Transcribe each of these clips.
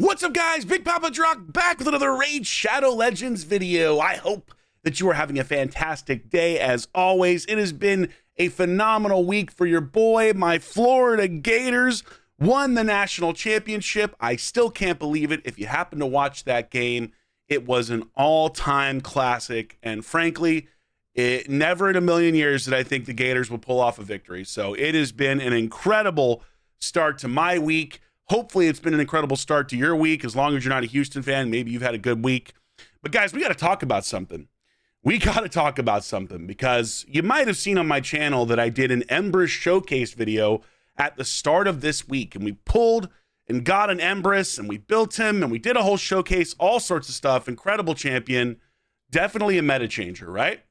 What's up, guys? Big Papa Drock back with another Raid Shadow Legends video. I hope that you are having a fantastic day. As always, it has been a phenomenal week for your boy. My Florida Gators won the national championship. I still can't believe it. If you happen to watch that game, it was an all-time classic. And frankly, it never in a million years did I think the Gators would pull off a victory. So it has been an incredible start to my week. Hopefully it's been an incredible start to your week. As long as you're not a Houston fan, maybe you've had a good week. But guys, we got to talk about something. Because you might have seen on my channel that I did an Embrys showcase video at the start of this week. And we pulled and got an Embrys and we built him and we did a whole showcase, all sorts of stuff. Incredible champion. Definitely a meta changer, right?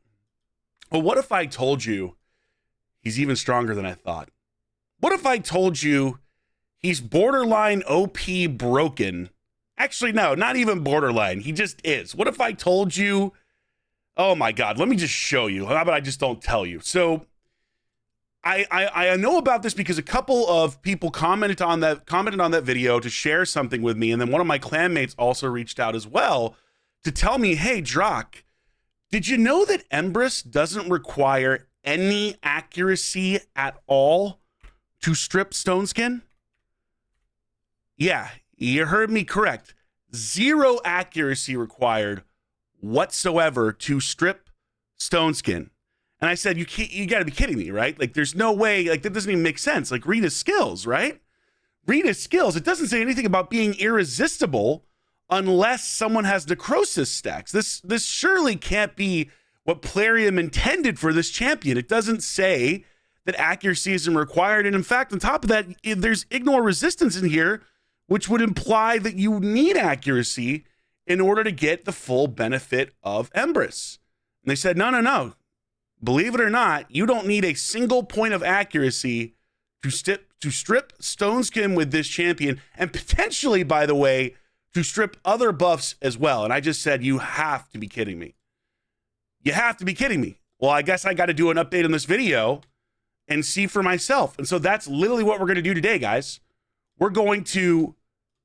Well, what if I told you he's even stronger than I thought? What if I told you he's borderline OP broken? Actually, no, not even borderline. He just is. What if I told you, oh my God, let me just show you. How about I just don't tell you? So I know about this because a couple of people commented on that video to share something with me. And then one of my clanmates also reached out as well to tell me, hey, Drock, did you know that Embrys doesn't require any accuracy at all to strip Stone Skin? Yeah, you heard me correct. 0 accuracy required whatsoever to strip Stone Skin. And I said, you got to be kidding me, right? Like, there's no way, like, that doesn't even make sense. Like, read his skills, right? Read his skills. It doesn't say anything about being irresistible unless someone has necrosis stacks. This surely can't be what Plarium intended for this champion. It doesn't say that accuracy isn't required. And in fact, on top of that, there's ignore resistance in here, which would imply that you need accuracy in order to get the full benefit of Embrys. And they said, no. Believe it or not, you don't need a single point of accuracy to strip Stone Skin with this champion, and potentially, by the way, to strip other buffs as well. And I just said, you have to be kidding me. You have to be kidding me. Well, I guess I got to do an update on this video and see for myself. And so that's literally what we're going to do today, guys. We're going to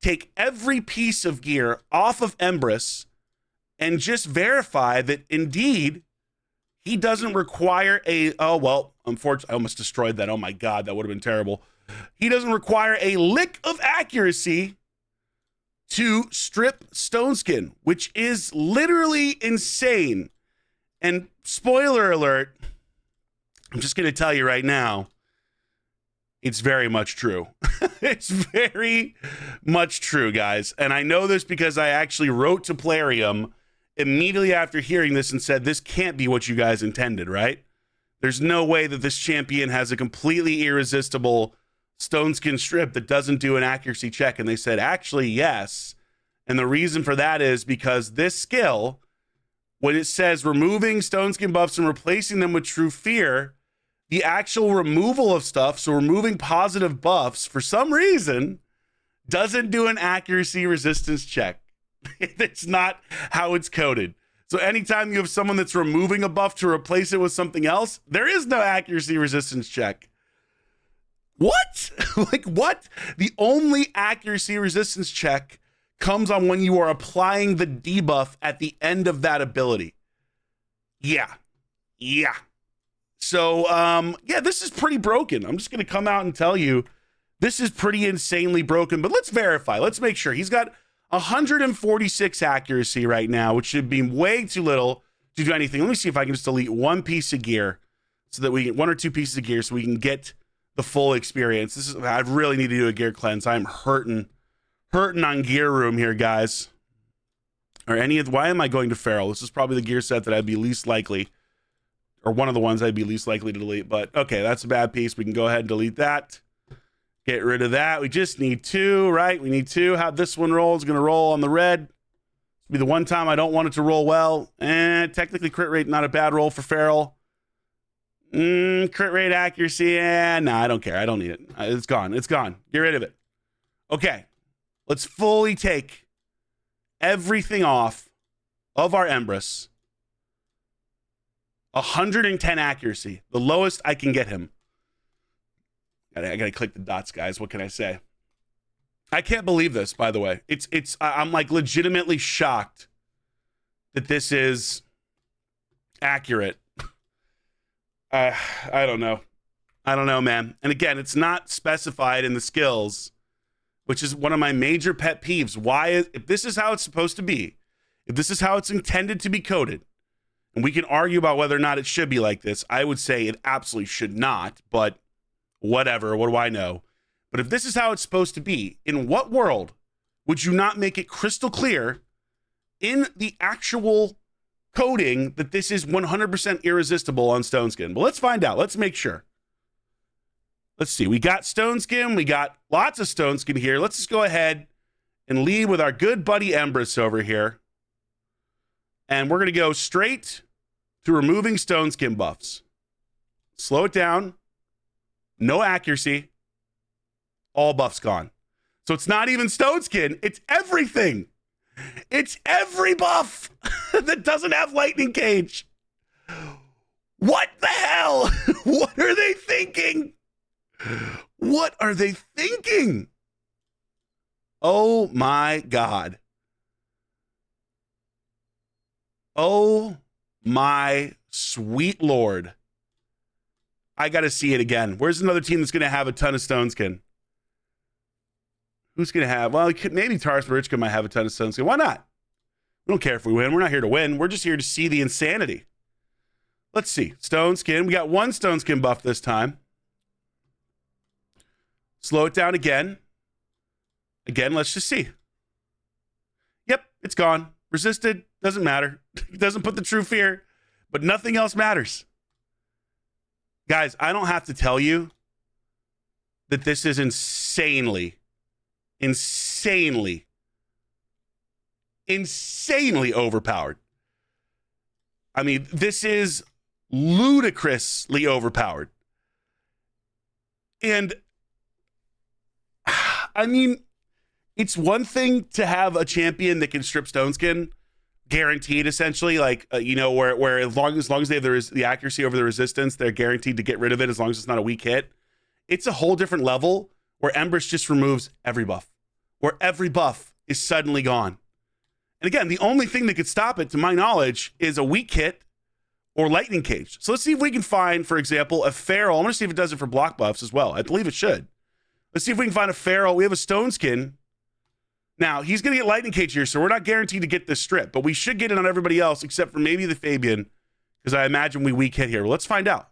take every piece of gear off of Embrys and just verify that indeed he doesn't require unfortunately, I almost destroyed that. Oh my God, that would have been terrible. He doesn't require a lick of accuracy to strip Stone Skin, which is literally insane. And spoiler alert, I'm just going to tell you right now, it's very much true. It's very much true, guys. And I know this because I actually wrote to Plarium immediately after hearing this and said, this can't be what you guys intended, right? There's no way that this champion has a completely irresistible Stone Skin strip that doesn't do an accuracy check. And they said, actually, yes. And the reason for that is because this skill, when it says removing Stone Skin buffs and replacing them with True Fear, the actual removal of stuff, so removing positive buffs, for some reason, doesn't do an accuracy resistance check. It's not how it's coded. So anytime you have someone that's removing a buff to replace it with something else, there is no accuracy resistance check. What? Like, what? The only accuracy resistance check comes on when you are applying the debuff at the end of that ability. Yeah. So, yeah, this is pretty broken. I'm just going to come out and tell you this is pretty insanely broken, but let's verify. Let's make sure. He's got 146 accuracy right now, which should be way too little to do anything. Let me see if I can just delete one piece of gear so that we get 1 or 2 pieces of gear so we can get the full experience. I really need to do a gear cleanse. I'm hurting on gear room here, guys. Why am I going to Feral? This is probably the gear set that I'd be least likely, or one of the ones I'd be least likely to delete, but okay, that's a bad piece. We can go ahead and delete that. Get rid of that. We just need 2, right? We need 2. How this one rolls, going to roll on the red. This will be the one time I don't want it to roll well. And technically crit rate, not a bad roll for Feral. Crit rate accuracy, no, I don't care. I don't need it. It's gone. Get rid of it. Okay, let's fully take everything off of our Embrys. 110 accuracy, the lowest I can get him. I gotta click the dots, guys. What can I say? I can't believe this, by the way. I'm like legitimately shocked that this is accurate. I don't know. I don't know, man. And again, it's not specified in the skills, which is one of my major pet peeves. If this is how it's supposed to be, if this is how it's intended to be coded, and we can argue about whether or not it should be like this, I would say it absolutely should not, but whatever, what do I know? But if this is how it's supposed to be, in what world would you not make it crystal clear in the actual coding that this is 100% irresistible on Stone Skin? But let's find out. Let's make sure. Let's see. We got Stone Skin. We got lots of Stone Skin here. Let's just go ahead and lead with our good buddy Embrys over here. And we're going to go straight to removing Stone Skin buffs. Slow it down. No accuracy. All buffs gone. So it's not even Stone Skin. It's everything. It's every buff that doesn't have Lightning Cage. What the hell? What are they thinking? What are they thinking? Oh my God. Oh my sweet Lord. I got to see it again. Where's another team that's going to have a ton of Stone Skin? Who's going to have? Well, maybe Taurus Marichka might have a ton of Stone Skin. Why not? We don't care if we win. We're not here to win. We're just here to see the insanity. Let's see. Stone Skin. We got one Stone Skin buff this time. Slow it down again. Again, let's just see. Yep, it's gone. Resisted. Doesn't matter. It doesn't put the true fear, but nothing else matters. Guys, I don't have to tell you that this is insanely overpowered. I mean, this is ludicrously overpowered. And I mean, it's one thing to have a champion that can strip Stone Skin, guaranteed essentially, like where as long as they have the accuracy over the resistance, they're guaranteed to get rid of it as long as it's not a weak hit. It's a whole different level where Embrys just removes every buff, where every buff is suddenly gone. And again, the only thing that could stop it, to my knowledge, is a weak hit or Lightning Cage. So let's see if we can find, for example, a Feral. I'm going to see if it does it for block buffs as well. I believe it should. Let's see if we can find a Feral. We have a Stone Skin. Now, he's going to get Lightning Cage here, so we're not guaranteed to get this strip, but we should get it on everybody else except for maybe the Fabian, because I imagine we weak hit here. Well, let's find out.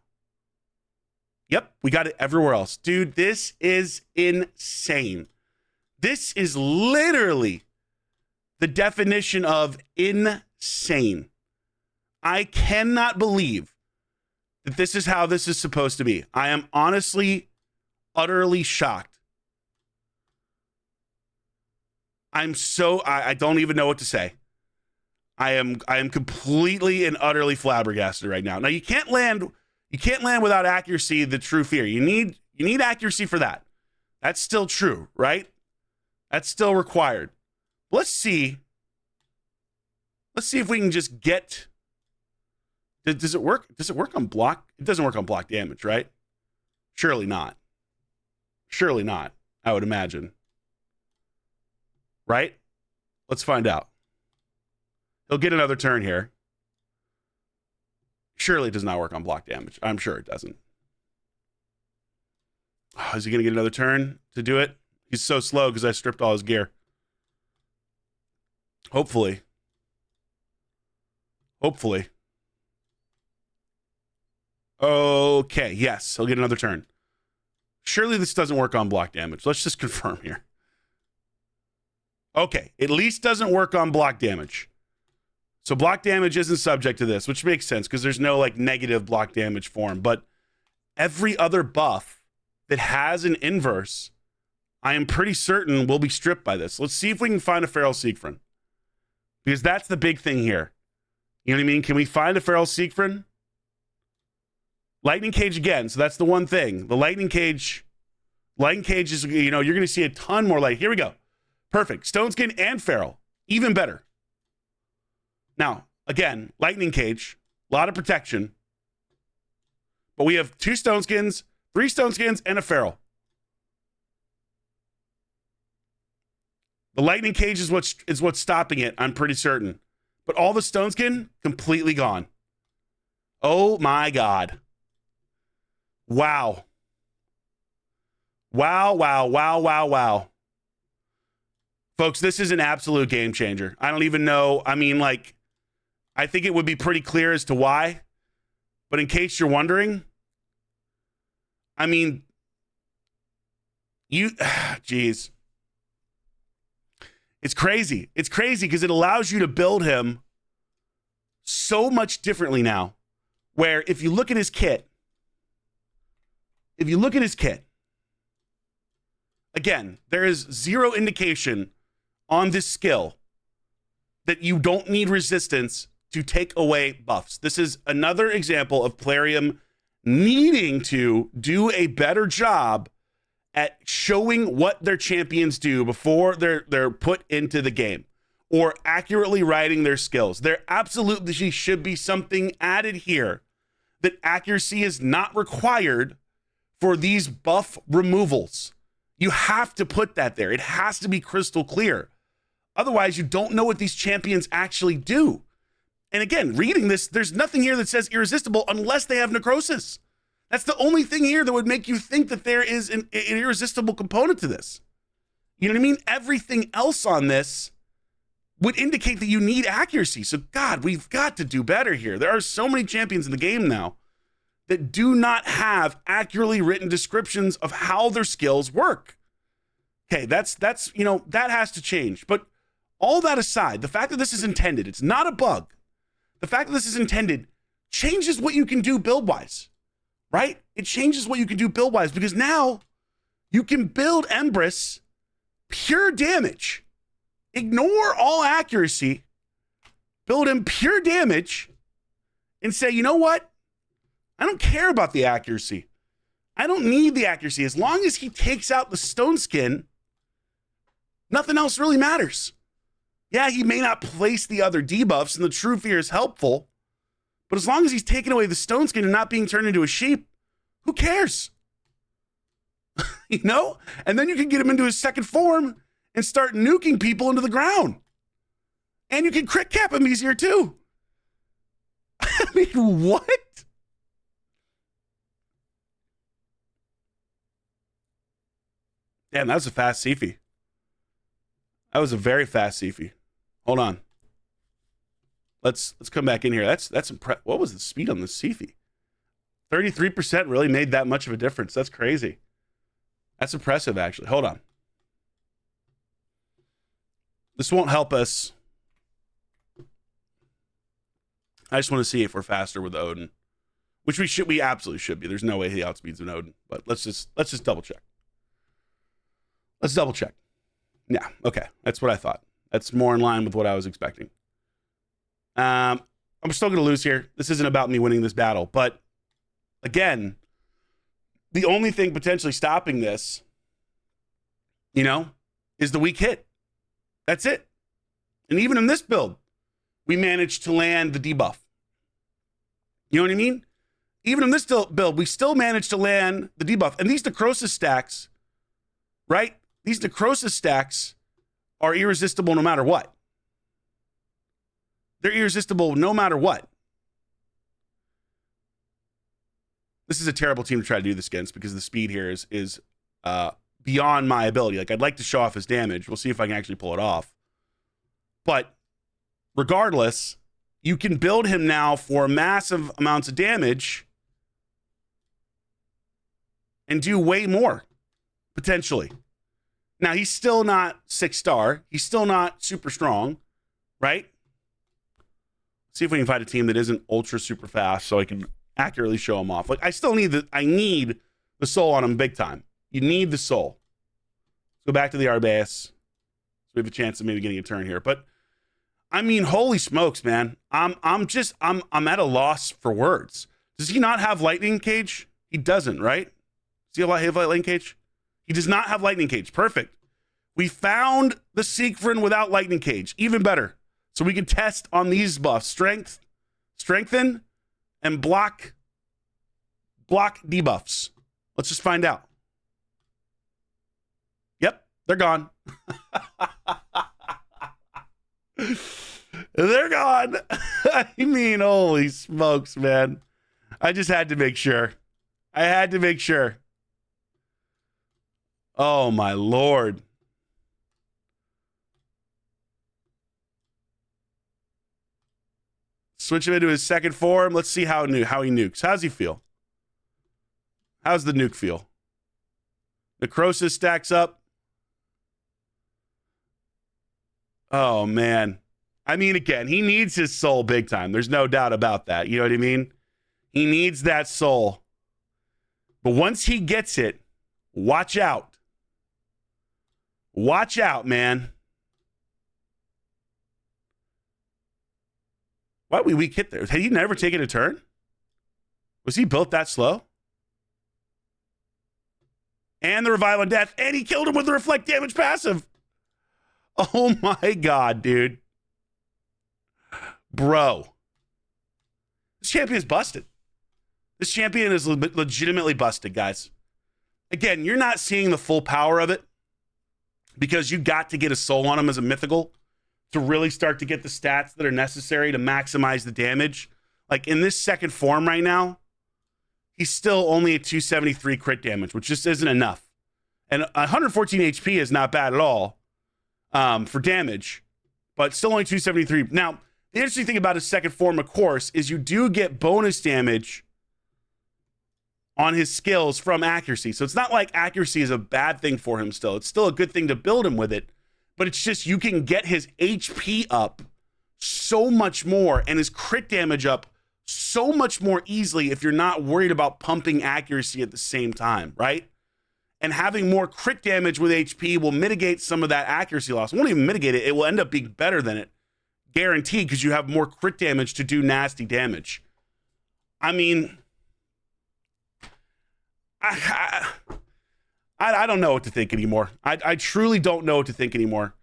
Yep, we got it everywhere else. Dude, this is insane. This is literally the definition of insane. I cannot believe that this is how this is supposed to be. I am honestly, utterly shocked. I don't even know what to say. I am completely and utterly flabbergasted right now. Now you can't land without accuracy, the true fear. You need accuracy for that. That's still true, right? That's still required. Let's see if we can just get. Does it work? Does it work on block? It doesn't work on block damage, right? Surely not. Surely not, I would imagine. Right? Let's find out. He'll get another turn here. Surely it does not work on block damage. I'm sure it doesn't. Oh, is he going to get another turn to do it? He's so slow because I stripped all his gear. Hopefully. Hopefully. Okay, yes, he'll get another turn. Surely this doesn't work on block damage. Let's just confirm here. Okay, at least doesn't work on block damage. So block damage isn't subject to this, which makes sense because there's no like negative block damage form. But every other buff that has an inverse, I am pretty certain will be stripped by this. Let's see if we can find a Feral Siegfried. Because that's the big thing here. You know what I mean? Can we find a Feral Siegfried? Lightning Cage again. So that's the one thing. The Lightning Cage is, you're going to see a ton more light. Here we go. Perfect. Stone Skin and Feral. Even better. Now, again, Lightning Cage. A lot of protection. But we have 2 Stone Skins, 3 Stone Skins, and a Feral. The lightning cage is what's stopping it, I'm pretty certain. But all the stone skin, completely gone. Oh my God. Wow. Wow, wow, wow, wow, wow. Folks, this is an absolute game changer. I don't even know. I mean, like, I think it would be pretty clear as to why. But in case you're wondering, I mean, geez. It's crazy. It's crazy because it allows you to build him so much differently now. Where if you look at his kit, again, there is zero indication on this skill that you don't need resistance to take away buffs. This is another example of Plarium needing to do a better job at showing what their champions do before they're put into the game, or accurately writing their skills. There absolutely should be something added here that accuracy is not required for these buff removals. You have to put that there. It has to be crystal clear. Otherwise, you don't know what these champions actually do. And again, reading this, there's nothing here that says irresistible unless they have necrosis. That's the only thing here that would make you think that there is an irresistible component to this. You know what I mean? Everything else on this would indicate that you need accuracy. So, God, we've got to do better here. There are so many champions in the game now that do not have accurately written descriptions of how their skills work. Okay, that's you know, that has to change. But all that aside, the fact that this is intended, it's not a bug. The fact that this is intended changes what you can do build-wise, right? It changes what you can do build-wise because now you can build Embrys pure damage. Ignore all accuracy, build him pure damage, and say, you know what? I don't care about the accuracy. I don't need the accuracy. As long as he takes out the stone skin, nothing else really matters. Yeah, he may not place the other debuffs, and the true fear is helpful, but as long as he's taking away the stone skin and not being turned into a sheep, who cares? You know? And then you can get him into his second form and start nuking people into the ground. And you can crit cap him easier too. I mean, what? Damn, that was a fast Sifi. That was a very fast Sifi. Hold on. Let's come back in here. That's impressive. What was the speed on the Sifi? 33% really made that much of a difference. That's crazy. That's impressive, actually. Hold on. This won't help us. I just want to see if we're faster with Odin, which we absolutely should be. There's no way he outspeeds an Odin, but let's just double check. Let's double check. Yeah, okay. That's what I thought. That's more in line with what I was expecting. I'm still going to lose here. This isn't about me winning this battle, but again, the only thing potentially stopping this, you know, is the weak hit. That's it. And even in this build, we managed to land the debuff. You know what I mean? Even in this build, we still managed to land the debuff. And these necrosis stacks, right? These necrosis stacks are irresistible no matter what. They're irresistible no matter what. This is a terrible team to try to do this against because the speed here is beyond my ability. Like, I'd like to show off his damage. We'll see if I can actually pull it off. But regardless, you can build him now for massive amounts of damage and do way more, potentially. Now, he's still not 6-star. He's still not super strong, right? See if we can find a team that isn't ultra super fast so I can accurately show him off. Like, I need the soul on him big time. You need the soul. Let's go back to the Arbaeus. So we have a chance of maybe getting a turn here. But I mean, holy smokes, man. I'm at a loss for words. Does he not have lightning cage? He doesn't, right? Does he have lightning cage? He does not have lightning cage. Perfect. We found the Siegfried without lightning cage. Even better. So we can test on these buffs. Strengthen, and block debuffs. Let's just find out. Yep. They're gone. They're gone. I mean, holy smokes, man. I just had to make sure. I had to make sure. Oh, my Lord. Switch him into his second form. Let's see how he nukes. How's he feel? How's the nuke feel? Necrosis stacks up. Oh, man. I mean, again, he needs his soul big time. There's no doubt about that. You know what I mean? He needs that soul. But once he gets it, watch out. Watch out, man. Why would we hit there? Had he never taken a turn? Was he built that slow? And the Revival and Death, and he killed him with the Reflect Damage passive. Oh my God, dude. Bro. This champion is busted. This champion is legitimately busted, guys. Again, you're not seeing the full power of it because you got to get a soul on him as a mythical to really start to get the stats that are necessary to maximize the damage. Like in this second form right now, he's still only at 273 crit damage, which just isn't enough. And 114 HP is not bad at all for damage, but still only 273. Now, the interesting thing about his second form, of course, is you do get bonus damage on his skills from accuracy. So it's not like accuracy is a bad thing for him still. It's still a good thing to build him with it. But it's just you can get his HP up so much more and his crit damage up so much more easily if you're not worried about pumping accuracy at the same time, right? And having more crit damage with HP will mitigate some of that accuracy loss. It won't even mitigate it. It will end up being better than it. Guaranteed, because you have more crit damage to do nasty damage. I mean, I don't know what to think anymore. I truly don't know what to think anymore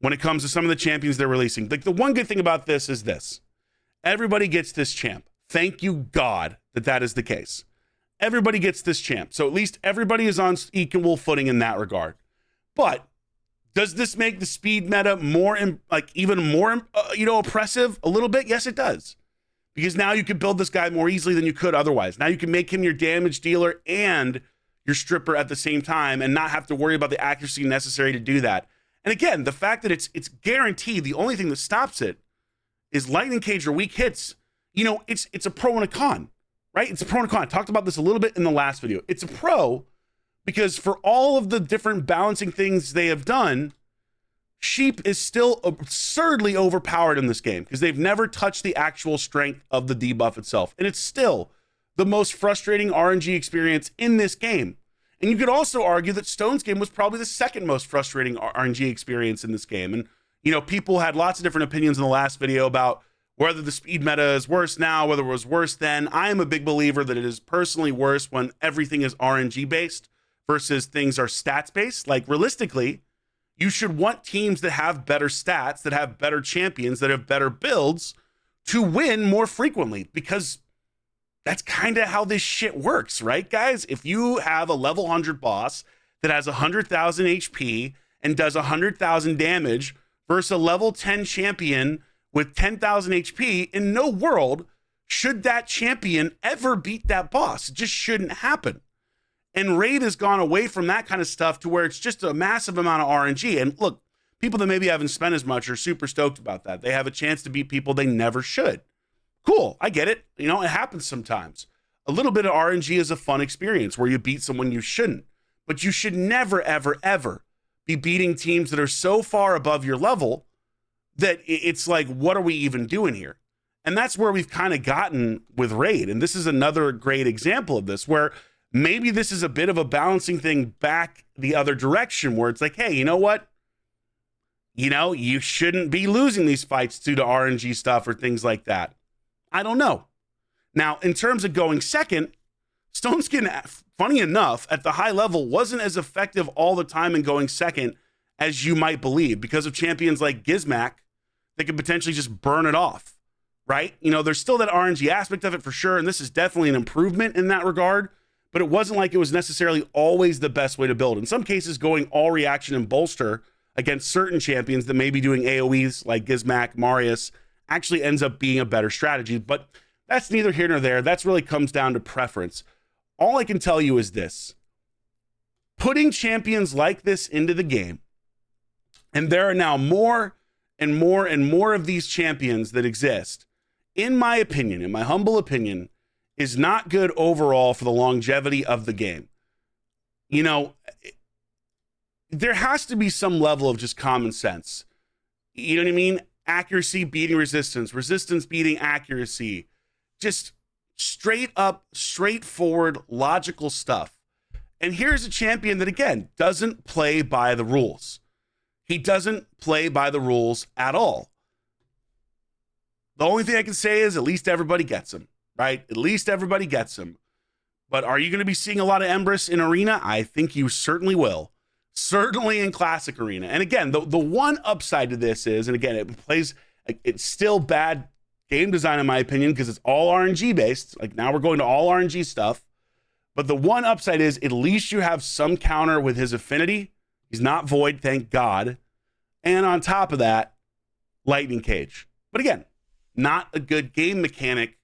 when it comes to some of the champions they're releasing. Like, the one good thing about this is this. Everybody gets this champ. Thank you, God, that is the case. Everybody gets this champ. So at least everybody is on equal footing in that regard. But does this make the speed meta more, even more, oppressive a little bit? Yes, it does. Because now you can build this guy more easily than you could otherwise. Now you can make him your damage dealer and your stripper at the same time and not have to worry about the accuracy necessary to do that. And again, the fact that it's guaranteed, the only thing that stops it is lightning cage or weak hits. It's a pro and a con, right? It's a pro and a con. I talked about this a little bit in the last video. It's a pro because for all of the different balancing things they have done, Sheep is still absurdly overpowered in this game because they've never touched the actual strength of the debuff itself. And it's still the most frustrating RNG experience in this game. And you could also argue that Stone's game was probably the second most frustrating RNG experience in this game. And, people had lots of different opinions in the last video about whether the speed meta is worse now, whether it was worse then. I am a big believer that it is personally worse when everything is RNG based versus things are stats based. Like, realistically, you should want teams that have better stats, that have better champions, that have better builds to win more frequently, because that's kind of how this shit works, right, guys? If you have a level 100 boss that has 100,000 HP and does 100,000 damage versus a level 10 champion with 10,000 HP, in no world should that champion ever beat that boss. It just shouldn't happen. And Raid has gone away from that kind of stuff to where it's just a massive amount of RNG. And look, people that maybe haven't spent as much are super stoked about that. They have a chance to beat people they never should. Cool, I get it. It happens sometimes. A little bit of RNG is a fun experience where you beat someone you shouldn't. But you should never, ever, ever be beating teams that are so far above your level that it's like, what are we even doing here? And that's where we've kind of gotten with Raid. And this is another great example of this, where maybe this is a bit of a balancing thing back the other direction, where it's like, hey, you know what? You shouldn't be losing these fights due to RNG stuff or things like that. I don't know. Now, in terms of going second, Stoneskin, funny enough, at the high level, wasn't as effective all the time in going second as you might believe, because of champions like Gizmac that could potentially just burn it off, right? There's still that RNG aspect of it for sure, and this is definitely an improvement in that regard. but it wasn't like it was necessarily always the best way to build. In some cases, going all reaction and bolster against certain champions that may be doing AoEs like Gizmak, Marius, actually ends up being a better strategy. But that's neither here nor there. That's really comes down to preference. All I can tell you is this. Putting champions like this into the game, and there are now more and more and more of these champions that exist, in my opinion, in my humble opinion, is not good overall for the longevity of the game. You know, there has to be some level of just common sense. You know what I mean? Accuracy beating resistance, resistance beating accuracy. Just straight up, straightforward, logical stuff. And here's a champion that, again, doesn't play by the rules. He doesn't play by the rules at all. The only thing I can say is at least everybody gets him, right? At least everybody gets him. But are you going to be seeing a lot of Embrys in Arena? I think you certainly will. Certainly in Classic Arena. And again, the one upside to this is, and again, it's still bad game design in my opinion because it's all RNG based. Like now we're going to all RNG stuff. But the one upside is at least you have some counter with his affinity. He's not void, thank God. And on top of that, Lightning Cage. But again, not a good game mechanic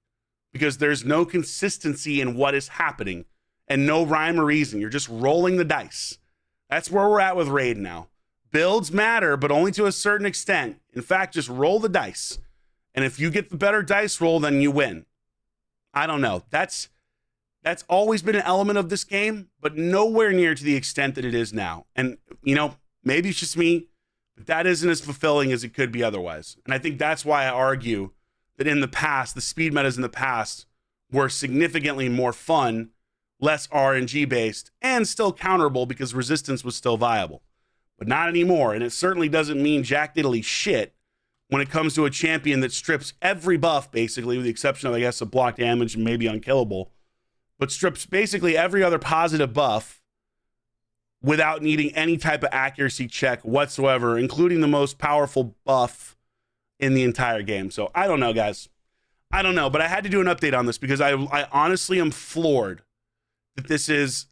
because there's no consistency in what is happening and no rhyme or reason. You're just rolling the dice. That's where we're at with Raid now. Builds matter, but only to a certain extent. In fact, just roll the dice. And if you get the better dice roll, then you win. I don't know. That's always been an element of this game, but nowhere near to the extent that it is now. And, you know, maybe it's just me, but that isn't as fulfilling as it could be otherwise. And I think that's why I argue that in the past, the speed metas in the past were significantly more fun, less RNG based, and still counterable because resistance was still viable. But not anymore. And it certainly doesn't mean jack diddly shit when it comes to a champion that strips every buff, basically, with the exception of, I guess, a block damage and maybe unkillable, but strips basically every other positive buff without needing any type of accuracy check whatsoever, including the most powerful buff in the entire game. So I don't know, guys. I don't know, but I had to do an update on this because I honestly am floored that this is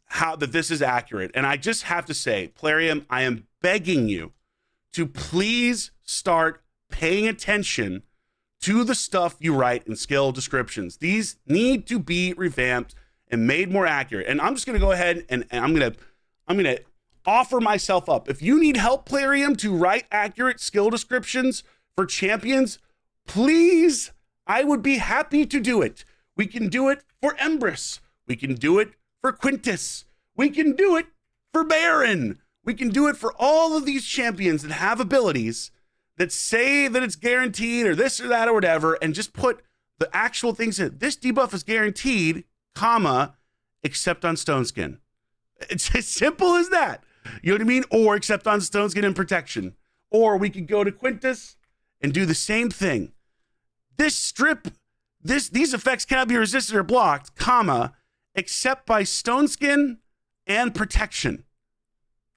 accurate. And I just have to say, Plarium, I am begging you to please start paying attention to the stuff you write in skill descriptions. These need to be revamped and made more accurate. And I'm just going to go ahead and I'm going to offer myself up. If you need help, Plarium, to write accurate skill descriptions for champions, please, I would be happy to do it. We can do it for Embrys. We can do it for Quintus. We can do it for Baron. We can do it for all of these champions that have abilities that say that it's guaranteed or this or that or whatever, and just put the actual things in. This debuff is guaranteed, comma, except on Stone Skin. It's as simple as that. You know what I mean? Or except on Stone Skin and Protection. Or we could go to Quintus and do the same thing. These effects cannot be resisted or blocked, comma, except by Stone Skin and Protection.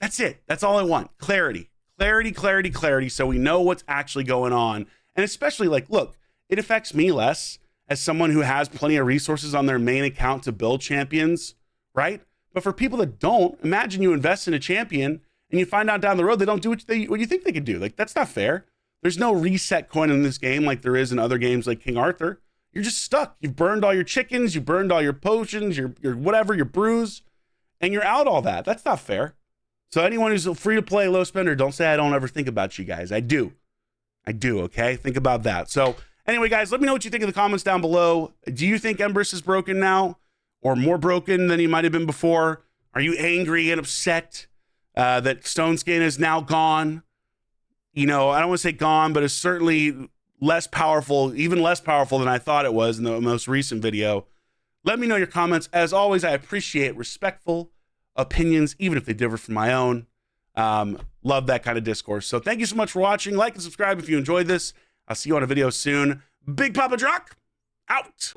That's it. That's all I want. Clarity. Clarity, clarity, clarity, so we know what's actually going on. And especially, like, look, it affects me less as someone who has plenty of resources on their main account to build champions, right? But for people that don't, imagine you invest in a champion and you find out down the road they don't do what you think they could do. Like, that's not fair. There's no reset coin in this game like there is in other games like King Arthur. You're just stuck. You've burned all your chickens, you burned all your potions, your whatever, your brews, and you're out all that. That's not fair. So anyone who's free to play, low spender, don't say I don't ever think about you guys. I do, okay? Think about that. So anyway, guys, let me know what you think in the comments down below. Do you think Embrys is broken now or more broken than he might have been before? Are you angry and upset that Stone Skin is now gone? You know, I don't want to say gone, but it's certainly less powerful, even less powerful than I thought it was in the most recent video. Let me know your comments. As always, I appreciate respectful opinions, even if they differ from my own. Love that kind of discourse. So thank you so much for watching. Like and subscribe if you enjoyed this. I'll see you on a video soon. Big Papa Drock, out.